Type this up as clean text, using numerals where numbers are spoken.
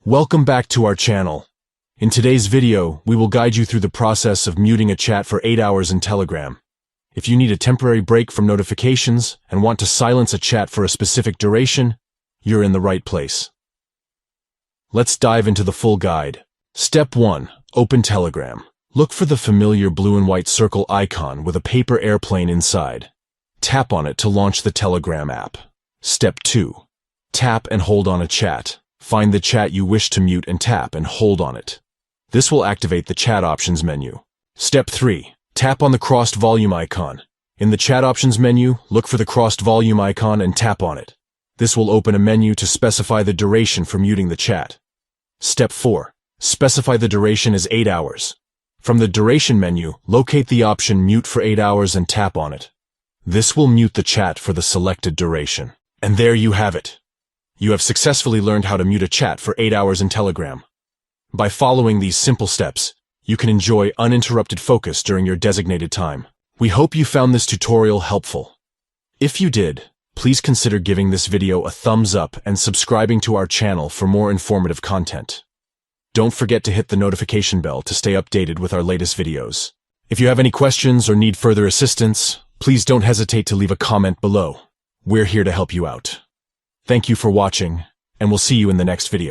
Welcome back to our channel. In today's video, we will guide you through the process of muting a chat for 8 hours in Telegram. If you need a temporary break from notifications and want to silence a chat for a specific duration, you're in the right place. Let's dive into the full guide. Step 1. Open Telegram. Look for the familiar blue and white circle icon with a paper airplane inside. Tap on it to launch the Telegram app. Step 2. Tap and hold on a chat. Find the chat you wish to mute and tap and hold on it. This will activate the chat options menu. Step 3. Tap on the crossed volume icon. In the chat options menu, look for the crossed volume icon and tap on it. This will open a menu to specify the duration for muting the chat. Step 4. Specify the duration as 8 hours. From the duration menu, locate the option Mute for 8 hours and tap on it. This will mute the chat for the selected duration. And there you have it. You have successfully learned how to mute a chat for 8 hours in Telegram. By following these simple steps, you can enjoy uninterrupted focus during your designated time. We hope you found this tutorial helpful. If you did, please consider giving this video a thumbs up and subscribing to our channel for more informative content. Don't forget to hit the notification bell to stay updated with our latest videos. If you have any questions or need further assistance, please don't hesitate to leave a comment below. We're here to help you out. Thank you for watching, and we'll see you in the next video.